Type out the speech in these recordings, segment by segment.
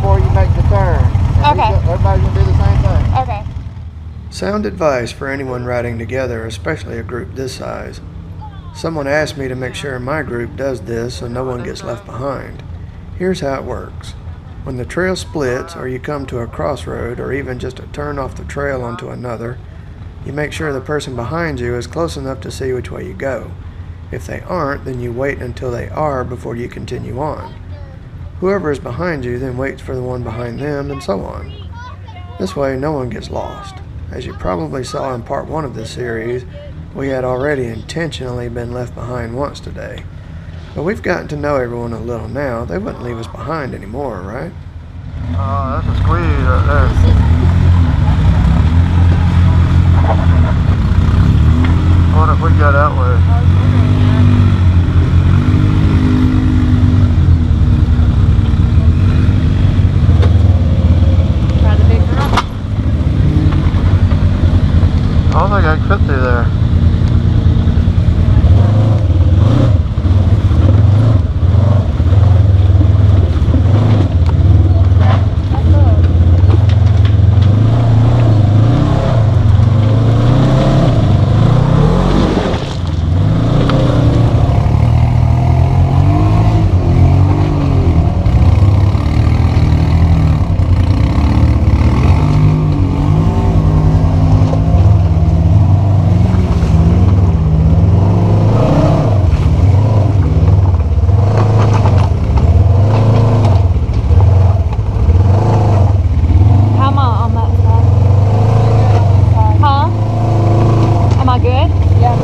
before you make the turn. And Okay. Everybody's going to do the same thing. Okay. Sound advice for anyone riding together, especially a group this size. Someone asked me to make sure my group does this so no one gets left behind. Here's how it works. When the trail splits or you come to a crossroad or even just a turn off the trail onto another, you make sure the person behind you is close enough to see which way you go. If they aren't, then you wait until they are before you continue on. Whoever is behind you then waits for the one behind them, and so on. This way no one gets lost. As you probably saw in part 1 of this series, we had already intentionally been left behind once today. But we've gotten to know everyone a little now. They wouldn't leave us behind anymore, right? Oh, that's a squeeze right there. What if we go that way? Try the big girl. I don't think I can fit through there. How am I on that side? Huh? Am I good? Yeah.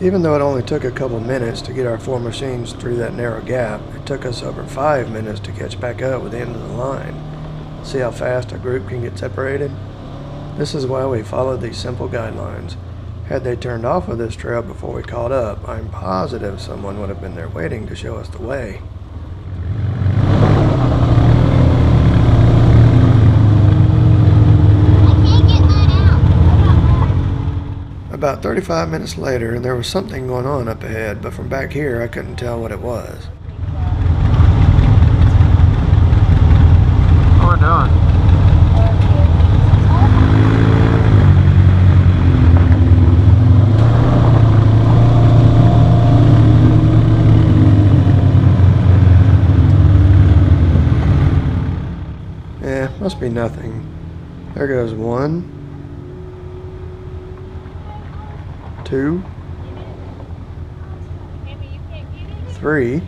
Even though it only took a couple minutes to get our 4 machines through that narrow gap, it took us over 5 minutes to catch back up with the end of the line. See how fast a group can get separated? This is why we followed these simple guidelines. Had they turned off of this trail before we caught up, I'm positive someone would have been there waiting to show us the way. About 35 minutes later, there was something going on up ahead, but from back here I couldn't tell what it was. What are we doing? Eh, must be nothing. There goes 1, 2, 3,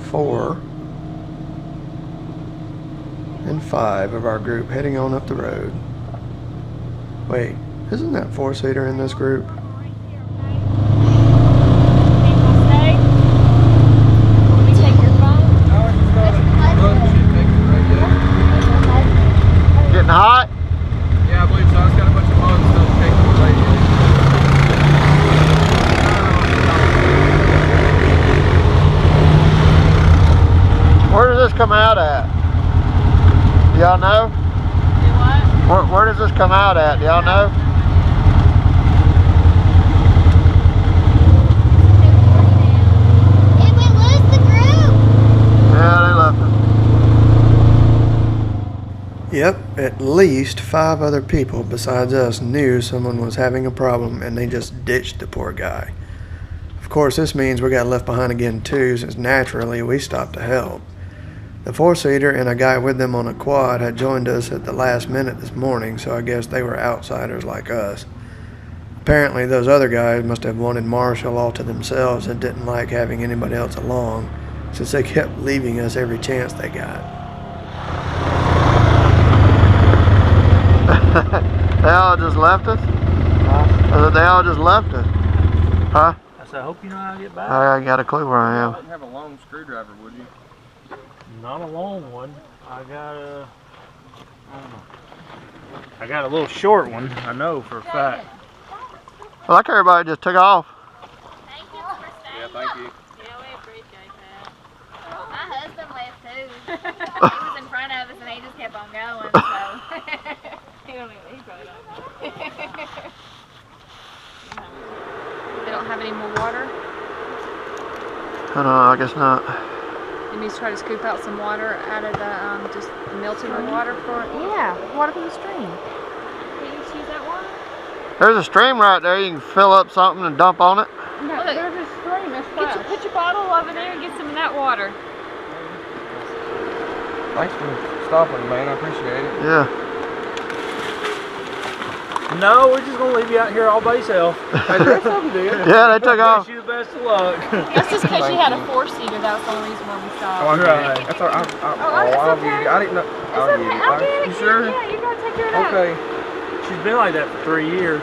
4, and 5 of our group heading on up the road. Wait, isn't that 4-seater in this group? Getting hot? Yeah, I believe so. It's got a bunch of bugs still taking the radiator. Where does this come out at? Do y'all know? Do what? Where does this come out at? Do y'all know? Did we lose the group? Yeah, they left us. Yep, at least 5 other people besides us knew someone was having a problem and they just ditched the poor guy. Of course, this means we got left behind again too, since naturally we stopped to help. The 4-seater and a guy with them on a quad had joined us at the last minute this morning, so I guess they were outsiders like us. Apparently those other guys must have wanted Marshall all to themselves and didn't like having anybody else along, since they kept leaving us every chance they got. They all just left us? Huh? They all just left us? Huh? I said, I hope you know how to get back. I got a clue where I You am. wouldn't have a long screwdriver, would you? Not a long one. I got a, I don't know. I got a little short one, I know for a fact. I like everybody just took off. Thank you for staying. Yeah, thank you. Yeah, we appreciate that. My husband left too. He was in front of us and he just kept on going, so. he probably don't know. They don't have any more water? I don't know, I guess not. You need to try to scoop out some water out of the just melting the water for water from the stream. Can you just use that water? There's a stream right there. You can fill up something and dump on it. No, there's a stream. Put your bottle over there and get some of that water. Thanks for stopping, man. I appreciate it. Yeah. No, we're just gonna leave you out here all by yourself. Hey, the rest of them did. Yeah, they took off. Wish you the best of luck. That's just because you had a 4-seater. That was the only reason why we stopped. Oh, I Right. That's all right. it's I'll okay. give you. I didn't know. It's okay. I'll get it. You sure? Yeah, you're gonna take care of that. Okay. She's been like that for 3 years.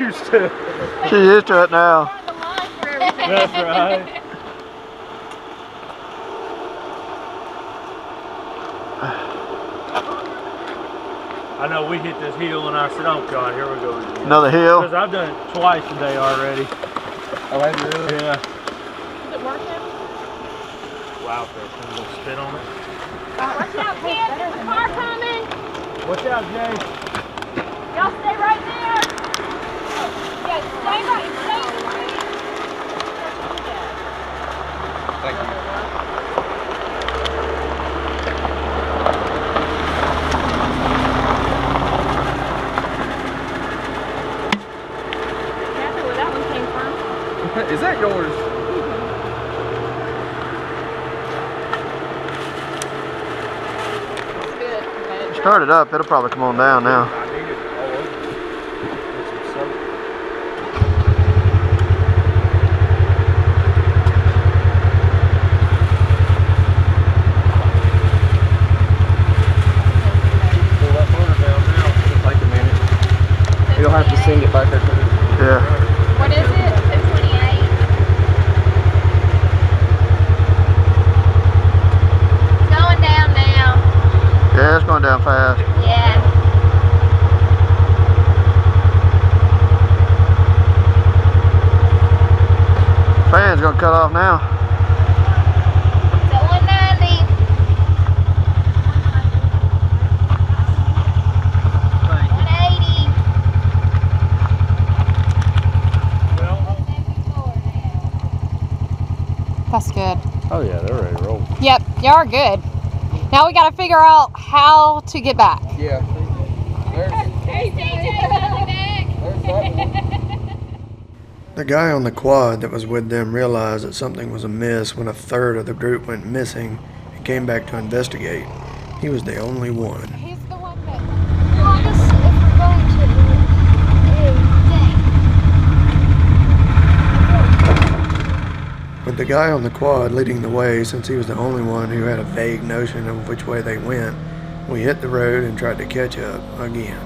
Used to. She's used to it now. The line for everything. That's right. I know we hit this hill and I said, oh God, here we go again. Another hill. Because I've done it twice today already. Oh, have you really? Yeah. Is it working? Wow, fish. I'm going to spit on it. Watch out, kids. There's a car coming. Watch out, Jay. Y'all stay right there. Yeah, stay right there. Thank you. Careful where that one came from. Is that yours? It's good. Start it up. It'll probably come on down now. I need it all over. Get some soap. Pull that motor down now. It'll take a minute. You'll have to send it back there to me. Yeah. What is it? 228. It's going down now. Yeah, it's going down fast. Yeah. Fan's gonna cut off now. It's at 190. Thank you. 180. Well, That's good. oh yeah, they're ready to roll. Yep, y'all are good. Now we got to figure out how to get back. Yeah. There's that one. The guy on the quad that was with them realized that something was amiss when a third of the group went missing and came back to investigate. He was the only one. He's the one that... With the guy on the quad leading the way, since he was the only one who had a vague notion of which way they went, we hit the road and tried to catch up again.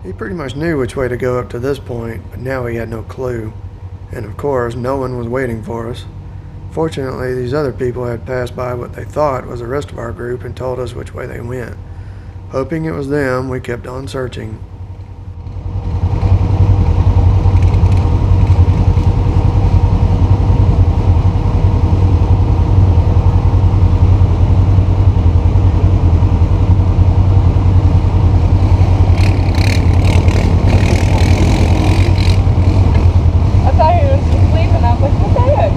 He pretty much knew which way to go up to this point, but now he had no clue. And of course, no one was waiting for us. Fortunately, these other people had passed by what they thought was the rest of our group and told us which way they went. Hoping it was them, we kept on searching. I thought he was just leaving. I was like, what's that?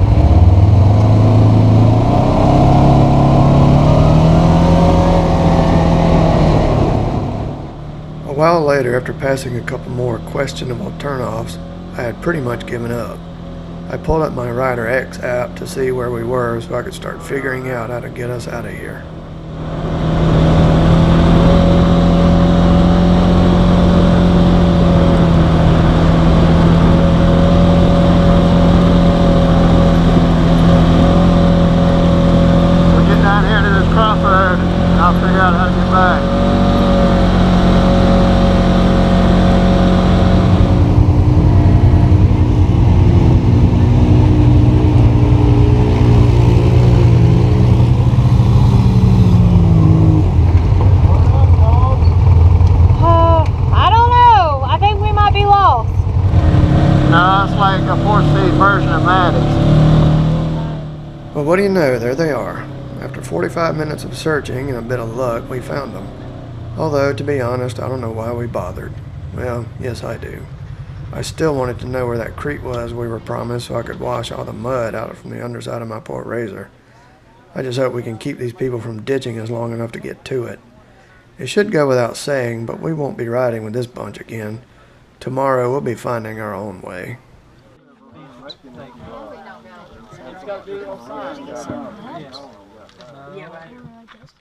A while later, after passing a couple more questionable turnoffs, I had pretty much given up. I pulled up my Rider X app to see where we were so I could start figuring out how to get us out of here. know, there they are. After 45 minutes of searching and a bit of luck, we found them. Although, to be honest, I don't know why we bothered. Well, yes I do. I still wanted to know where that creek was we were promised so I could wash all the mud out from the underside of my poor razor. I just hope we can keep these people from ditching us long enough to get to it. It should go without saying, but we won't be riding with this bunch again. Tomorrow we'll be finding our own way. It's got to do it on signs. Yeah, right.